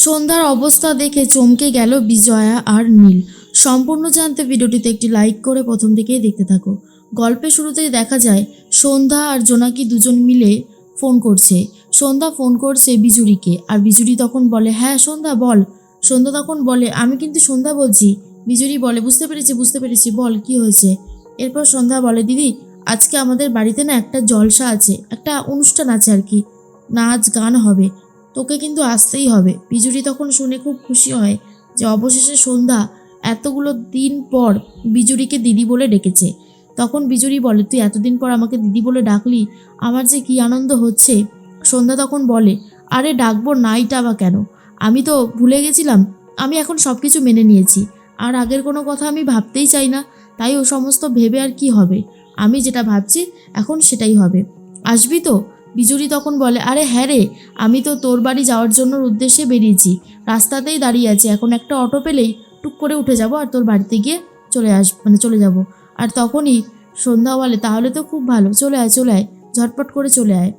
সন্ধ্যার অবস্থা দেখে চমকে গেল বিজয়া আর নীল। সম্পূর্ণ জানতে ভিডিওটিতে একটি লাইক করে প্রথম থেকেই দেখতে থাকো। গল্পের শুরুতেই দেখা যায় সন্ধ্যা আর জোনাকি দুজন মিলে ফোন করছে। সন্ধ্যা ফোন করছে বিজুরিকে, আর বিজুরি তখন বলে, হ্যাঁ সন্ধ্যা বল। সন্ধ্যা তখন বলে, আমি কিন্তু সন্ধ্যা বলছি। বিজুরি বলে, বুঝতে পেরেছি, বল কি হয়েছে। এরপর সন্ধ্যা বলে, দিদি আজকে আমাদের বাড়িতে না একটা জলসা আছে, একটা অনুষ্ঠান আছে আর কি, নাচ গান হবে, তোকে কিন্তু আসতেই হবে। বিজুরি তখন শুনে খুব খুশি হয় যে অবশেষে সন্ধ্যা এতগুলো দিন পর বিজুরিকে দিদি বলে ডেকেছে। তখন বিজুরি বলে, তুই এতদিন পর আমাকে দিদি বলে ডাকলি, আমার যে কি আনন্দ হচ্ছে। সন্ধ্যা তখন বলে, আরে ডাকবো নাইটা বা কেন, আমি তো ভুলে গেছিলাম, আমি এখন সব কিছু মেনে নিয়েছি, আর আগের কোনো কথা আমি ভাবতেই চাই না, তাই ও সমস্ত ভেবে আর কি হবে, আমি যেটা ভাবছি এখন সেটাই হবে, আসবি তো। বিজুরি তখন বলে, আরে হ্যাঁ রে, আমি তো তোর বাড়ি যাওয়ার জন্য উদ্দেশ্যে বেরিয়েছি, রাস্তাতেই দাঁড়িয়ে আছি, এখন একটা অটো পেলেই টুক করে উঠে যাব আর তোর বাড়িতে গিয়ে চলে যাব। আর তখনই সন্ধ্যা বলে, তাহলে তো খুব ভালো, চলে আয়, ঝটপট করে চলে আয়।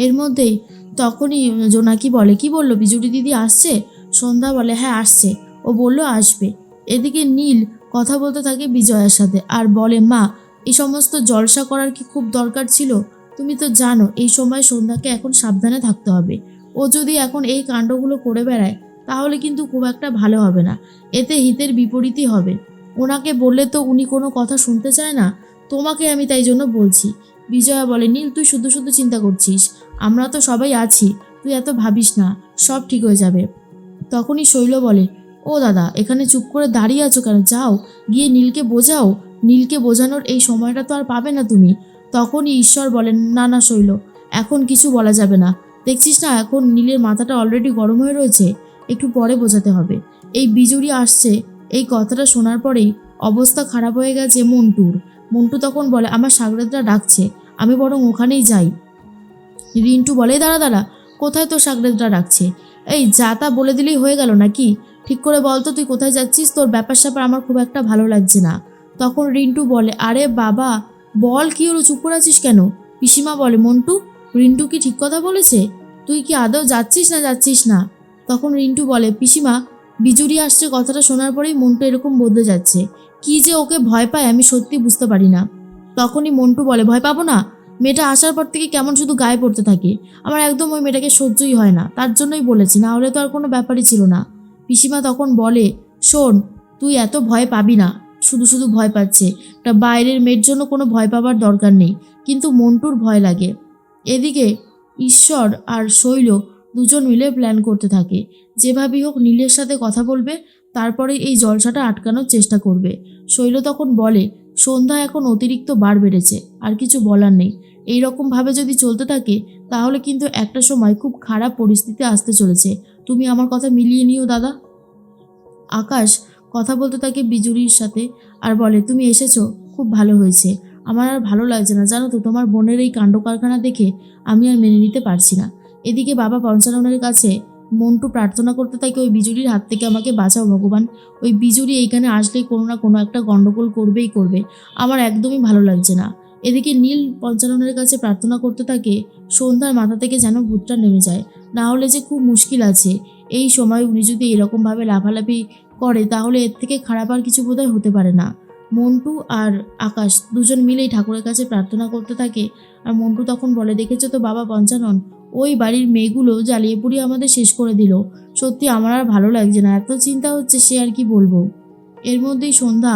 এর মধ্যেই তখনই জোনাকি বলে, কি বললো বিজুরি দিদি আসছে? সন্ধ্যা বলে, হ্যাঁ আসছে, ও বললো আসবে। এদিকে নীল কথা বলতে থাকে বিজয়ার সাথে আর বলে, মা এই সমস্ত জলসা করার কি খুব দরকার ছিল? তুমি তো জানো এই সময় সন্ধ্যাকে এখন সাবধানে থাকতে হবে, ও যদি এখন এই কাণ্ডগুলো করে বেড়ায় তাহলে কিন্তু খুব একটা ভালো হবে না, এতে হিতের বিপরীতই হবে। ওনাকে বললে তো উনি কোনো কথা শুনতে চায় না, তোমাকে আমি তাই জন্য বলছি। বিজয়া বলে, নীল তুই শুধু শুধু চিন্তা করছিস, আমরা তো সবাই আছি, তুই এত ভাবিস না, সব ঠিক হয়ে যাবে। তখনই শৈল বলে, ও দাদা এখানে চুপ করে দাঁড়িয়ে আছো কেন, যাও গিয়ে নীলকে বোঝাও, নীলকে বোঝানোর এই সময়টা তো আর পাবে না তুমি। তখনই ঈশ্বর বলেন, না না শৈল, এখন কিছু বলা যাবে না, দেখছিস না এখন নীলের মাথাটা অলরেডি গরম হয়ে রয়েছে, একটু পরে বোঝাতে হবে। এই বিজুরি আসছে, এই কথাটা শোনার পরেই অবস্থা খারাপ হয়ে গেছে মন্টুর। মন্টু তখন বলে, আমার সাগরেদরা ডাকছে, আমি বরং ওখানেই যাই। রিন্টু বলে, দাঁড়া দাঁড়া, কোথায় তোর সাগরেদরা ডাকছে? এই যা তা বলে দিলেই হয়ে গেল নাকি? ঠিক করে বল তো তুই কোথায় যাচ্ছিস, তোর ব্যাপার স্যাপার আমার খুব একটা ভালো লাগছে না। তখন রিন্টু বলে, আরে বাবা বল কি হলো, চুপ করে আছিস কেন? পিসিমা বলে, মন্টু রিন্টু কি ঠিক কথা বলেছে? তুই কি আদৌ যাচ্ছিস না? তখন রিন্টু বলে, পিসিমা বিজুরি আসছে কথাটা শোনার পরেই মন্টু এরকম বদলে যাচ্ছে, কি যে ওকে ভয় পায় আমি সত্যি বুঝতে পারি না। তখনই মন্টু বলে, ভয় পাবো না? মেয়েটা আসার পর থেকে কেমন শুধু গায়ে পড়তে থাকে, আমার একদম ওই মেয়েটাকে সহ্যই হয় না, তার জন্যই বলেছি, না হলে তো আর কোনো ব্যাপারই ছিল না। পিসিমা তখন বলে, শোন তুই এত ভয় পাবি না, শুধু শুধু ভয় পাচ্ছে, একটা বাইরের মেয়ের জন্য কোনো ভয় পাবার দরকার নেই, কিন্তু মন্টুর ভয় লাগে। এদিকে ঈশ্বর আর শৈল দুজন মিলে প্ল্যান করতে থাকে, যেভাবেই হোক নীলের সাথে কথা বলবে, তারপরে এই জলসাটা আটকানোর চেষ্টা করবে। শৈল তখন বলে, সন্ধ্যা এখন অতিরিক্ত বার বেড়েছে, আর কিছু বলার নেই, এই রকমভাবে যদি চলতে থাকে তাহলে কিন্তু একটা সময় খুব খারাপ পরিস্থিতি আসতে চলেছে, তুমি আমার কথা মিলিয়ে নিও দাদা। আকাশ কথা বলতে থাকে বিজুরির সাথে আর বলে, তুমি এসেছো খুব ভালো হয়েছে, আমার আর ভালো লাগছে না জানো তো, তোমার বোনের এই কাণ্ড কারখানা দেখে আমি আর মেনে নিতে পারছি না। এদিকে বাবা পঞ্চাননের কাছে মন্টু প্রার্থনা করতে থাকে, ওই বিজুরির হাত থেকে আমাকে বাঁচাও ভগবান, ওই বিজুরি এইখানে আসলেই কোনো না কোনো একটা গণ্ডগোল করবেই করবে, আমার একদমই ভালো লাগছে না। এদিকে নীল পঞ্চাননের কাছে প্রার্থনা করতে থাকে, সন্ধ্যার মাথা থেকে যেন ভূতটা নেমে যায়, না হলে যে খুব মুশকিল আছে, এই সময় উনি যদি এরকমভাবে লাফালাফি করে তাহলে এর থেকে খারাপ আর কিছু বোধহয় হতে পারে না। মন্টু আর আকাশ দুজন মিলেই ঠাকুরের কাছে প্রার্থনা করতে থাকে। আর মন্টু তখন বলে, দেখেছো তো বাবা পঞ্চানন, ওই বাড়ির মেয়েগুলো জ্বালিয়ে পুড়িয়ে আমাদের শেষ করে দিল, সত্যি আমার আর ভালো লাগছে না, এত চিন্তা হচ্ছে সে আর কি বলবো। এর মধ্যেই সন্ধ্যা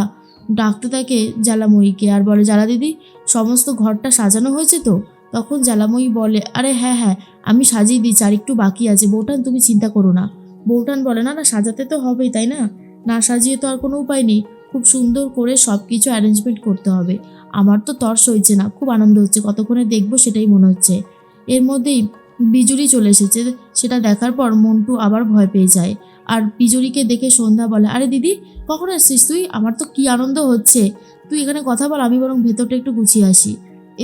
ডাকতে থাকে জ্বালাময়ীকে আর বলে, জ্বালা দিদি সমস্ত ঘরটা সাজানো হয়েছে তো? তখন জ্বালাময়ী বলে, আরে হ্যাঁ হ্যাঁ আমি সাজিয়ে দিচ্ছি, আর একটু বাকি আছে বৌঠান, তুমি চিন্তা করো না। বৌঠান বলে, না না সাজাতে তো হবেই তাই না, না সাজিয়ে তো আর কোনো উপায় নেই, খুব সুন্দর করে সব কিছু অ্যারেঞ্জমেন্ট করতে হবে, আমার তো তর্স হয়েছে না, খুব আনন্দ হচ্ছে, কতক্ষণে দেখবো সেটাই মনে হচ্ছে। এর মধ্যেই বিজুরি চলে এসেছে, সেটা দেখার পর মন্টু আবার ভয় পেয়ে যায়। আর বিজুরিকে দেখে সন্ধ্যা বলে, আরে দিদি কখন আসছিস তুই, আমার তো কি আনন্দ হচ্ছে, তুই এখানে কথা বল, আমি বরং ভেতরটা একটু গুছিয়ে আসি।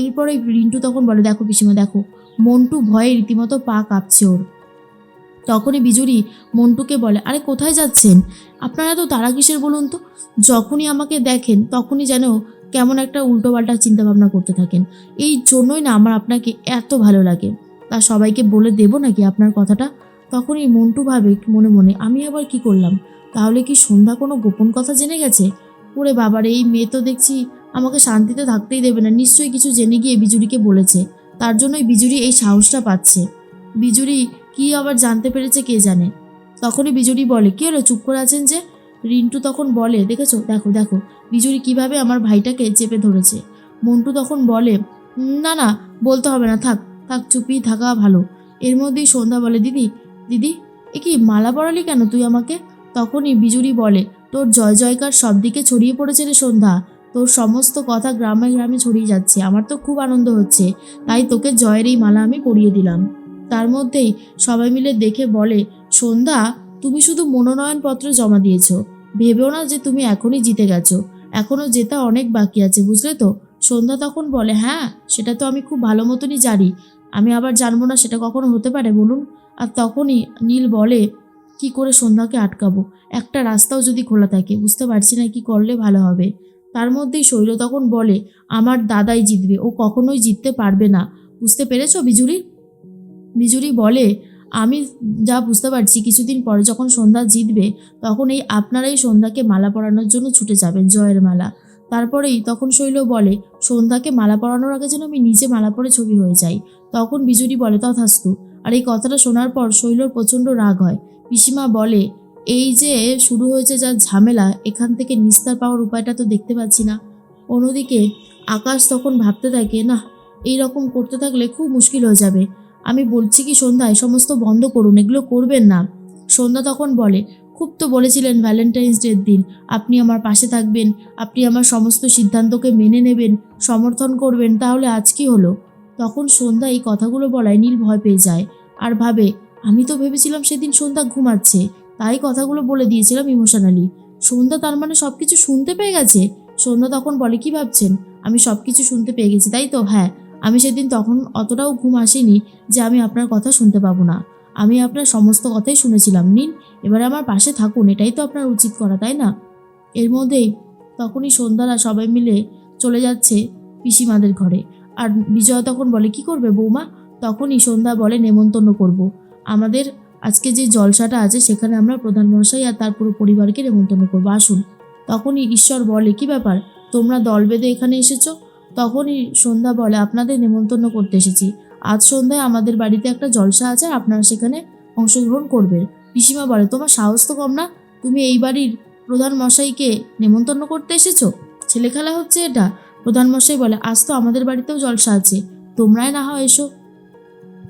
এরপরে রিন্টু তখন বলে, দেখো পিসিমা দেখো, মন্টু ভয়ে রীতিমতো পা কাঁপছে ওর। তখনই বিজুরি মন্টুকে বলে, আরে কোথায় যাচ্ছেন, আপনারা তো তারা কিসের বলুন তো, যখনই আমাকে দেখেন তখনই যেন কেমন একটা উল্টোপাল্টা চিন্তাভাবনা করতে থাকেন, এই জন্যই না আমার আপনাকে এত ভালো লাগে, তা সবাইকে বলে দেবো নাকি আপনার কথাটা? তখনই মন্টু ভাবে মনে মনে, আমি আবার কি করলাম? তাহলে কি সন্ধ্যা কোনো গোপন কথা জেনে গেছে? ওরে বাবারে, এই মেয়ে তো দেখছি আমাকে শান্তিতে থাকতেই দেবে না, নিশ্চয়ই কিছু জেনে গিয়ে বিজুরিকে বলেছে, তার জন্যই বিজুরি এই সাহসটা পাচ্ছে। বিজুরি কি আবার জানতে পেরেছে কে জানে। তখনই বিজুরি বলে, কি হলো, চুপ করে আছেন যে? রিন্টু তখন বলে, দেখেছো, দেখো দেখো বিজুরি কিভাবে আমার ভাইটাকে চেপে ধরেছে। মন্টু তখন বলে, না না, বলতে হবে না, থাক থাক, চুপই থাকা ভালো। এর মধ্যেই সন্ধ্যা বলে, দিদি দিদি, এ কি মালা পরালি কেন তুই আমাকে? তখনই বিজুরি বলে, তোর জয় জয়কার সব দিকে ছড়িয়ে পড়েছে রে সন্ধ্যা, তোর সমস্ত কথা গ্রামে গ্রামে ছড়িয়ে যাচ্ছে, আমার তো খুব আনন্দ হচ্ছে, তাই তোকে জয়ের এই মালা আমি পরিয়ে দিলাম। তার মধ্যেই সবাই মিলে দেখে বলে, সন্ধ্যা, তুমি শুধু মনোনয়নপত্র জমা দিয়েছো, ভেবেও না যে তুমি এখনই জিতে গেছো, এখনো জেতা অনেক বাকি আছে, বুঝলে তো? সন্ধ্যা তখন বলে, হ্যাঁ সেটা তো আমি খুব ভালো মতনই জানি, আমি আবার জানবো না সেটা কখনো হতে পারে বলুন? আর তখনই নীল বলে, কি করে সন্ধ্যাকে আটকাবো? একটা রাস্তাও যদি খোলা থাকে, বুঝতে পারছি না কি করলে ভালো হবে। তার মধ্যেই শৈল তখন বলে, আমার দাদাই জিতবে, ও কখনোই জিততে পারবে না, বুঝতে পেরেছো বিজুরি? বিজুরি বলে, আমি যা বুঝতে পারছি, কিছুদিন পরে যখন সন্ধ্যা জিতবে, তখন এই আপনারাই সন্ধ্যাকে মালা পরানোর জন্য ছুটে যাবেন, জয়ের মালা। তারপরেই তখন শৈল বলে, সন্ধ্যাকে মালা পরানোর আগে যেন আমি নিজে মালা পরে ছবি হয়ে যাই। তখন বিজুরি বলে, তথাস্তু। আর এই কথাটা শোনার পর শৈলর প্রচণ্ড রাগ হয়। পিসিমা বলে, এই যে শুরু হয়েছে যা ঝামেলা, এখান থেকে নিস্তার পাওয়ার উপায়টা তো দেখতে পাচ্ছি না। অন্যদিকে আকাশ তখন ভাবতে থাকে, না, এই রকম করতে থাকলে খুব মুশকিল হয়ে যাবে, আমি বলছি কি সন্ধ্যা, এ সমস্ত বন্ধ করুন, এগুলো করবেন না। সন্ধ্যা তখন বলে, খুব তো বলেছিলেন ভ্যালেন্টাইন্স ডের দিন আপনি আমার পাশে থাকবেন, আপনি আমার সমস্ত সিদ্ধান্তকে মেনে নেবেন, সমর্থন করবেন, তাহলে আজ কি হলো? তখন সন্ধ্যা এই কথাগুলো বলায় নীল ভয় পেয়ে যায় আর ভাবে, আমি তো ভেবেছিলাম সেদিন সন্ধ্যা ঘুমাচ্ছে, তাই কথাগুলো বলে দিয়েছিলাম ইমোশনালি। সন্ধ্যা তার মানে সব কিছু শুনতে পেয়ে গেছে? সন্ধ্যা তখন বলে, কি ভাবছেন আমি সব কিছু শুনতে পেয়ে গেছি, তাই তো? হ্যাঁ, আমি সেদিন তখন অতটাও ঘুম আসেনি যে আমি আপনার কথা শুনতে পাবো না, আমি আপনার সমস্ত কথাই শুনেছিলাম। নিন, এবারে আমার পাশে থাকুন, এটাই তো আপনার উচিত করা, তাই না? এর মধ্যেই তখনই সন্ধ্যারা সবাই মিলে চলে যাচ্ছে পিসিমাদের ঘরে। আর বিজয়া তখন বলে, কি করবে বৌমা? তখনই সন্ধ্যা বলে, নেমন্তন্ন করব। আমাদের আজকে যে জলসাটা আছে সেখানে আমরা প্রধান মশাই আর তার পুরো পরিবারকে নেমন্তন্ন করবো, আসুন। তখনই ঈশ্বর বলে, কি ব্যাপার, তোমরা দল বেঁধে এখানে এসেছো? তখনই সন্ধ্যা বলে, আপনাদের নেমন্তন্ন করতে এসেছি, আজ সন্ধ্যায় আমাদের বাড়িতে একটা জলসা আছে, আপনারা সেখানে অংশগ্রহণ করবেন। পিসিমা বলে, তোমার সাহস তো কম না, তুমি এই বাড়ির প্রধান মশাইকে নেমন্তন্ন করতে এসেছো? ছেলে খেলা হচ্ছে এটা? প্রধান মশাই বলে, আজ তো আমাদের বাড়িতেও জলসা আছে, তোমরাই না হয় এসো।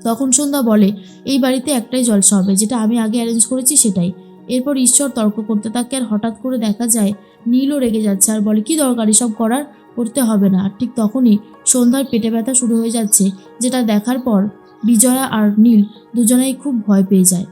তখন সন্ধ্যা বলে, এই বাড়িতে একটাই জলসা হবে, যেটা আমি আগে অ্যারেঞ্জ করেছি সেটাই। এরপর ঈশ্বর তর্ক করতে থাকে আর হঠাৎ করে দেখা যায় নীলও রেগে যাচ্ছে আর বলে, কি দরকার এসব করার, করতে হবে না। আর ঠিক তখনই সন্ধ্যার পেটে ব্যথা শুরু হয়ে যাচ্ছে, যেটা দেখার পর বিজয়া আর নীল দুজনেই খুব ভয় পেয়ে যায়।